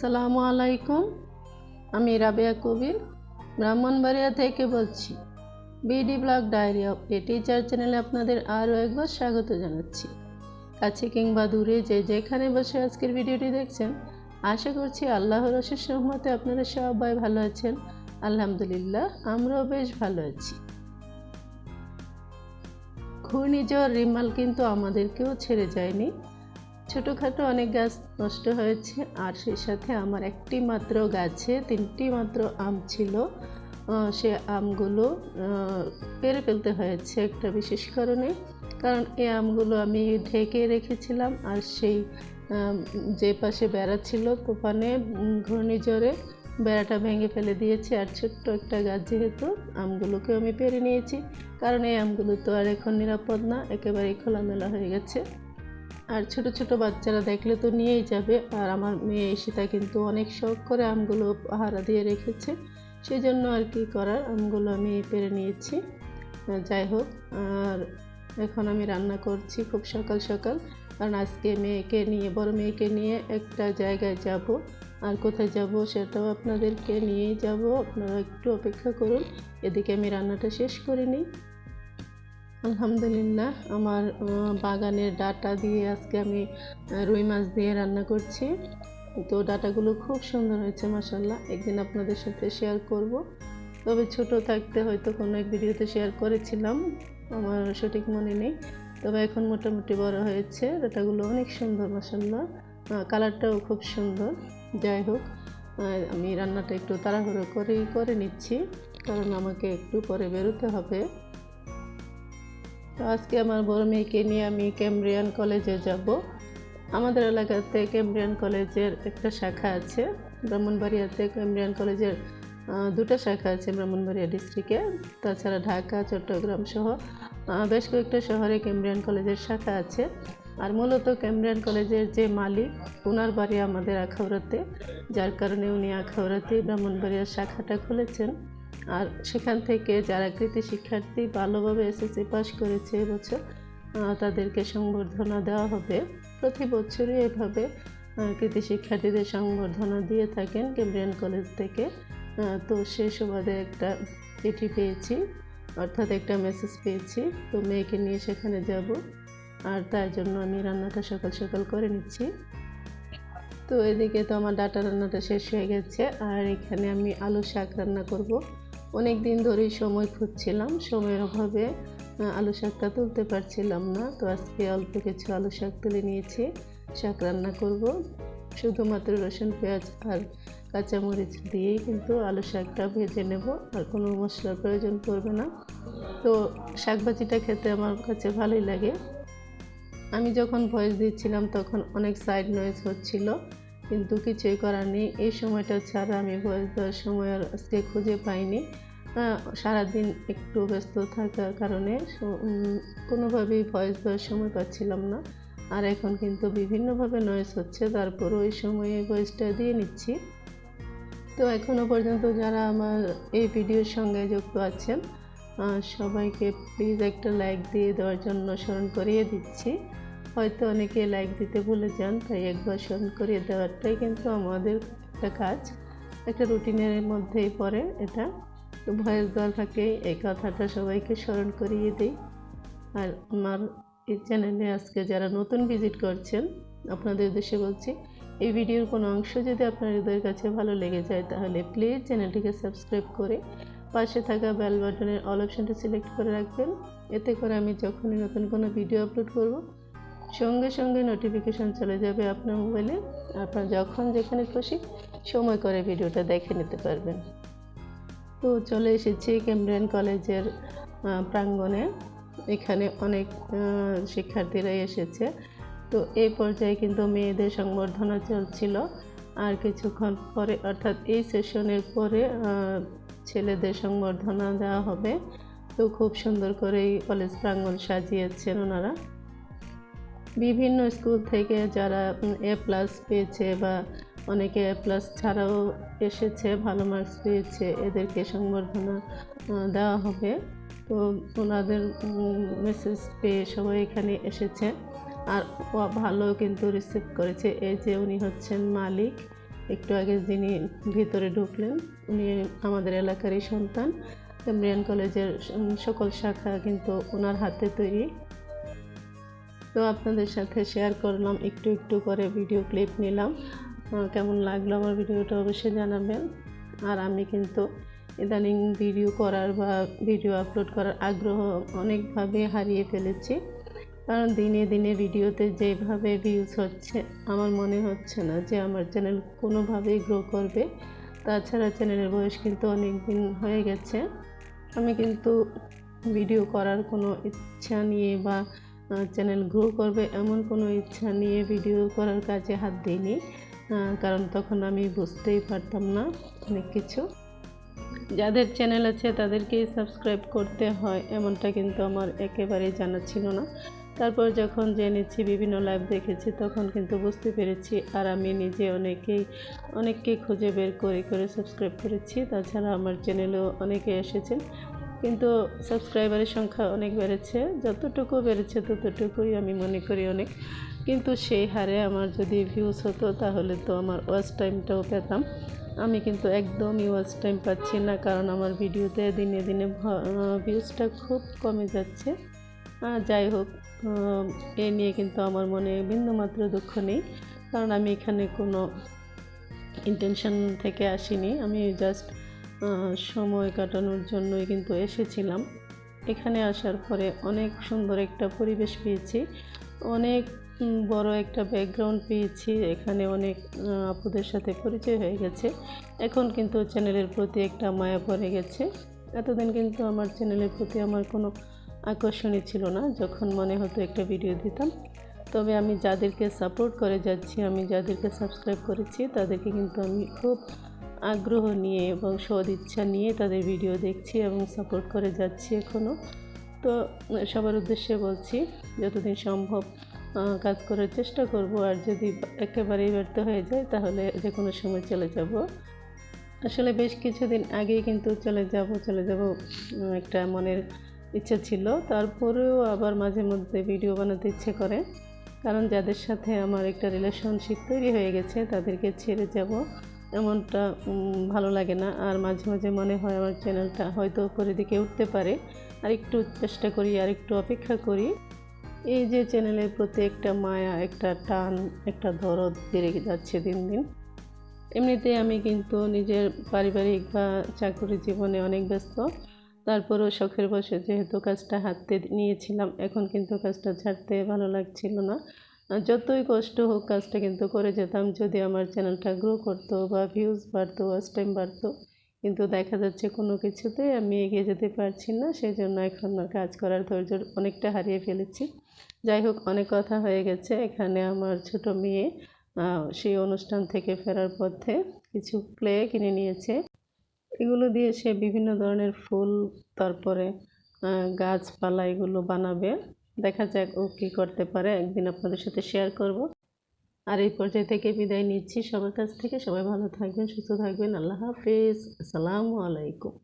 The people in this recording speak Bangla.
আসসালামু আলাইকুম। আমি রাবেয়া কবির ব্রাহ্মণবাড়িয়া থেকে বলছি। BD blog diary of a teacher চ্যানেলে আপনাদের আরও একবার স্বাগত জানাচ্ছি। কাছে কিংবা দূরে যে যেখানে বসে আজকের ভিডিওটি দেখছেন, আশা করছি আল্লাহর অশেষ রহমতে আপনারা সবাই ভালো আছেন। আলহামদুলিল্লাহ, আমরাও বেশ ভালো আছি। ঘূর্ণিঝড় রিমাল কিন্তু আমাদেরকেও ছেড়ে যায়নি। ছোটোখাটো অনেক গাছ নষ্ট হয়েছে, আর সেই সাথে আমার একটি মাত্র গাছে 3টি মাত্র আম ছিল। সে আমগুলো পেড়ে ফেলতে হয়েছে একটা বিশেষ কারণে, কারণ এই আমগুলো আমি ঢেকে রেখেছিলাম, আর সেই যে পাশে বেড়া ছিল তুফানে ঘূর্ণিঝড়ে বেড়াটা ভেঙে ফেলে দিয়েছে। আর ছোট্ট একটা গাছ যেহেতু, আমগুলোকে আমি পেড়ে নিয়েছি, কারণ এই আমগুলো তো আর এখন নিরাপদ না, একেবারেই খোলামেলা হয়ে গেছে। আর ছোট ছোট বাচ্চারা দেখলে তো নিয়েই যাবে। আর আমার মেয়ে ঈশিতা কিন্তু অনেক শখ করে আমগুলো পাহারা দিয়ে রেখেছে, সেই জন্য আর কি করার, আমগুলো আমি পেরে নিয়েছি। যাই হোক, আর এখন আমি রান্না করছি খুব সকাল সকাল, কারণ আজকে বড় মেয়েকে নিয়ে একটা জায়গায় যাব। আর কোথায় যাব সেটাও আপনাদেরকে নিয়েই যাব, আপনারা একটু অপেক্ষা করুন। এদিকে আমি রান্নাটা শেষ করে নিই। আলহামদুলিল্লাহ, আমার বাগানের ডাটা দিয়ে আজকে আমি রুই মাছ দিয়ে রান্না করছি। তো ডাটাগুলো খুব সুন্দর হয়েছে মাশাআল্লাহ। একদিন আপনাদের সাথে শেয়ার করব, তবে ছোট থাকতে হয়তো কোনো এক ভিডিওতে শেয়ার করেছিলাম, আমার সঠিক মনে নেই। তবে এখন মোটামুটি বড় হয়েছে, ডাটাগুলো অনেক সুন্দর মাশাআল্লাহ, কালারটাও খুব সুন্দর। যাই হোক, আমি রান্নাটা একটু তাড়াহুড়ো করে নিচ্ছি, কারণ আমাকে একটু পরে বেরোতে হবে। তো আজকে আমার বড় মেয়েকে নিয়ে আমি ক্যামব্রিয়ান কলেজে যাব। আমাদের এলাকাতে ক্যামব্রিয়ান কলেজের একটা শাখা আছে, ব্রাহ্মণবাড়িয়াতে ক্যামব্রিয়ান কলেজের 2টা শাখা আছে ব্রাহ্মণবাড়িয়া ডিস্ট্রিক্টে। তাছাড়া ঢাকা, চট্টগ্রাম সহ বেশ কয়েকটা শহরে ক্যামব্রিয়ান কলেজের শাখা আছে। আর মূলত ক্যামব্রিয়ান কলেজের যে মালিক, ওনার বাড়ি আমাদের আখাউড়াতে, যার কারণে উনি আখাউড়াতে ব্রাহ্মণবাড়িয়ার শাখাটা খুলেছেন। আর সেখান থেকে যারা কৃতি শিক্ষার্থী ভালোভাবে এসএসসি পাস করেছে এবছর, তাদেরকে সংবর্ধনা দেওয়া হবে। প্রতি বছরই এভাবে কৃতি শিক্ষার্থীদের সংবর্ধনা দিয়ে থাকেন ক্যামব্রিয়ান কলেজ থেকে। তো সেই সুবাদে একটা চিঠি পেয়েছি, অর্থাৎ একটা মেসেজ পেয়েছি। তো মেয়েকে নিয়ে সেখানে যাব, আর তার জন্য আমি রান্নাটা সকাল সকাল করে নিচ্ছি। তো এদিকে তো আমার ডাটা রান্নাটা শেষ হয়ে গেছে, আর এখানে আমি আলু শাক রান্না করব। অনেক দিন ধরেই সময় খুঁজছিলাম, সময়ের অভাবে আলু শাকটা তুলতে পারছিলাম না। তো আজকে অল্প কিছু আলু শাক তুলে নিয়েছি, শাক রান্না করব। শুধুমাত্র রসুন, পেঁয়াজ আর কাঁচামরিচ দিয়েই কিন্তু আলু শাকটা ভেজে নেব, আর কোনো মশলার প্রয়োজন পড়বে না। তো শাক ভাজিটা খেতে আমার কাছে ভালোই লাগে। আমি যখন ভয়েস দিচ্ছিলাম তখন অনেক সাইড নয়েজ হচ্ছিল, কিন্তু কিছুই করার নেই। এই সময়টা ছাড়া আমি ভয়েস দেওয়ার সময় আর আজকে খুঁজে পাইনি। সারাদিন একটু ব্যস্ত থাকার কারণে কোনোভাবেই ভয়েস দেওয়ার সময় পাচ্ছিলাম না। আর এখন কিন্তু বিভিন্নভাবে নয়েজ হচ্ছে, তারপরও ওই সময়ে ভয়েসটা দিয়ে নিচ্ছি। তো এখনও পর্যন্ত যারা আমার এই ভিডিওর সঙ্গে যুক্ত আছেন, সবাইকে প্লিজ একটা লাইক দিয়ে দেওয়ার জন্য স্মরণ করিয়ে দিচ্ছি। হয়তো অনেকে লাইক দিতে ভুলে যান, তাই একবার স্মরণ করিয়ে দেওয়াটাই কিন্তু আমাদের একটা কাজ, একটা রুটিনের মধ্যেই পড়ে এটা। তো ভয়েস দেওয়ার ফাঁকে এই কথাটা সবাইকে স্মরণ করিয়ে দিই। আর আমার এই চ্যানেলে আজকে যারা নতুন ভিজিট করছেন, আপনাদের উদ্দেশ্যে বলছি, এই ভিডিওর কোনো অংশ যদি আপনার হৃদয়ের কাছে ভালো লেগে যায়, তাহলে প্লিজ চ্যানেলটিকে সাবস্ক্রাইব করে পাশে থাকা বেল বাটনের অল অপশনটা সিলেক্ট করে রাখবেন। এতে করে আমি যখনই নতুন কোনো ভিডিও আপলোড করব, সঙ্গে সঙ্গে নোটিফিকেশন চলে যাবে আপনার মোবাইলে। আপনার যখন যেখানে খুশি সময় করে ভিডিওটা দেখে নিতে পারবেন। তো চলে এসেছি ক্যামব্রিয়ান কলেজের প্রাঙ্গণে। এখানে অনেক শিক্ষার্থীরাই এসেছে। তো এই পর্যায়ে কিন্তু মেয়েদের সংবর্ধনা চলছিল, আর কিছুক্ষণ পরে, অর্থাৎ এই সেশনের পরে ছেলেদের সংবর্ধনা দেওয়া হবে। তো খুব সুন্দর করেই কলেজ প্রাঙ্গণ সাজিয়েছেন ওনারা। বিভিন্ন স্কুল থেকে যারা A+ পেয়েছে বা অনেকে A+ ছাড়াও এসেছে, ভালো মার্কস পেয়েছে, এদেরকে সংবর্ধনা দেওয়া হবে। তো ওনাদের মেসেজ পেয়ে সবাই এখানে এসেছে, আর ভালো কিন্তু রিসিভ করেছে। এই যে উনি হচ্ছেন মালিক, একটু আগে যিনি ভিতরে ঢুকলেন উনি আমাদের এলাকারই সন্তান। ক্যামব্রিয়ান কলেজের সকল শাখা কিন্তু ওনার হাতে তৈরি। তো আপনাদের সাথে শেয়ার করলাম, একটু একটু করে ভিডিও ক্লিপ নিলাম। কেমন লাগলো আমার ভিডিওটা অবশ্যই জানাবেন। আর আমি কিন্তু ইদানিং ভিডিও করার বা ভিডিও আপলোড করার আগ্রহ অনেকভাবে হারিয়ে ফেলেছি, কারণ দিনে দিনে ভিডিওতে যেভাবে ভিউজ হচ্ছে আমার মনে হচ্ছে না যে আমার চ্যানেল কোনোভাবেই গ্রো করবে। তাছাড়া চ্যানেলের বয়স কিন্তু অনেক দিন হয়ে গেছে। আমি কিন্তু ভিডিও করার কোনো ইচ্ছা নিয়ে বা চ্যানেল গ্রো করবে এমন কোনো ইচ্ছা নিয়ে ভিডিও করার কাজে হাত দিইনি, কারণ তখন আমি বুঝতেই পারতাম না অনেক কিছু। যাদের চ্যানেল আছে তাদেরকেই সাবস্ক্রাইব করতে হয় এমনটা কিন্তু আমার একেবারেই জানা ছিল না। তারপর যখন জেনেছি, বিভিন্ন লাইভ দেখেছি, তখন কিন্তু বুঝতে পেরেছি। আর আমি নিজে অনেককে খুঁজে বের করে সাবস্ক্রাইব করেছি। তাছাড়া আমার চ্যানেলেও অনেকে এসেছেন, কিন্তু সাবস্ক্রাইবারের সংখ্যা অনেক বেড়েছে। যতটুকু বেড়েছে ততটুকুই আমি মনে করি অনেক, কিন্তু সেই হারে আমার যদি ভিউজ হতো তাহলে তো আমার ওয়াচ টাইমটাও পেতাম। আমি কিন্তু একদমই ওয়াচ টাইম পাচ্ছি না, কারণ আমার ভিডিওতে দিনে দিনে ভিউজটা খুব কমে যাচ্ছে। যাই হোক, এ নিয়ে কিন্তু আমার মনে বিন্দুমাত্র দুঃখ নেই, কারণ আমি এখানে কোনো ইন্টেনশন থেকে আসিনি। আমি জাস্ট সময় কাটানোর জন্যই কিন্তু এসেছিলাম। এখানে আসার পরে অনেক সুন্দর একটা পরিবেশ পেয়েছি, অনেক বড় একটা ব্যাকগ্রাউন্ড পেয়েছি। এখানে অনেক আপুদের সাথে পরিচয় হয়ে গেছে। এখন কিন্তু চ্যানেলের প্রতি একটা মায়া পড়ে গেছে। এতদিন কিন্তু আমার চ্যানেলের প্রতি আমার কোনো আকর্ষণই ছিল না। যখন মনে হতো একটা ভিডিও দিতাম। তবে আমি যাদেরকে সাপোর্ট করে যাচ্ছি, আমি যাদেরকে সাবস্ক্রাইব করেছি, তাদেরকে কিন্তু আমি খুব আগ্রহ নিয়ে এবং সদ ইচ্ছা নিয়ে তাদের ভিডিও দেখছি এবং সাপোর্ট করে যাচ্ছি এখনও। তো সবার উদ্দেশ্যে বলছি, যতদিন সম্ভব কাজ করার চেষ্টা করব। আর যদি একেবারেই ব্যর্থ হয়ে যায় তাহলে যে কোনো সময় চলে যাব। আসলে বেশ কিছুদিন আগেই কিন্তু চলে যাব একটা মনের ইচ্ছা ছিল। তারপরেও আবার মাঝে মধ্যে ভিডিও বানাতে ইচ্ছে করে, কারণ যাদের সাথে আমার একটা রিলেশনশিপ তৈরি হয়ে গেছে তাদেরকে ছেড়ে যাব এমনটা ভালো লাগে না। আর মাঝে মাঝে মনে হয় আমার চ্যানেলটা হয়তো উপরের দিকে উঠতে পারে, আর একটু চেষ্টা করি, আর একটু অপেক্ষা করি। এই যে চ্যানেলের প্রতি একটা মায়া, একটা টান, একটা দরদ বেড়ে যাচ্ছে দিন দিন। এমনিতে আমি কিন্তু নিজের পারিবারিক বা চাকরি জীবনে অনেক ব্যস্ত। তারপরেও শখের বশে যেহেতু কাজটা হাতে নিয়েছিলাম, এখন কিন্তু কাজটা ছাড়তে ভালো লাগছিল না। যতই কষ্ট হোক কাজটা কিন্তু করে যেতাম, যদি আমার চ্যানেলটা গ্রো করতো বা ভিউজ বাড়তো, ওয়াচ টাইম বাড়তো। কিন্তু দেখা যাচ্ছে কোনো কিছুতেই আমি এগিয়ে যেতে পারছি না। সেই জন্য এখন কাজ করার ধৈর্য অনেকটা হারিয়ে ফেলেছি। যাই হোক, অনেক কথা হয়ে গেছে। এখানে আমার ছোট মেয়ে সেই অনুষ্ঠান থেকে ফেরার পথে কিছু ক্লে কিনে নিয়েছে। এগুলো দিয়ে সে বিভিন্ন ধরনের ফুল, তারপরে গাছপালা এগুলো বানাবে। দেখা যাক ও কী করতে পারে, একদিন আপনাদের সাথে শেয়ার করব। আর এই পর্যায় থেকে বিদায় নিচ্ছি সবার কাছ থেকে। সবাই ভালো থাকবেন, সুস্থ থাকবেন। আল্লাহ হাফেজ। আসসালামু আলাইকুম।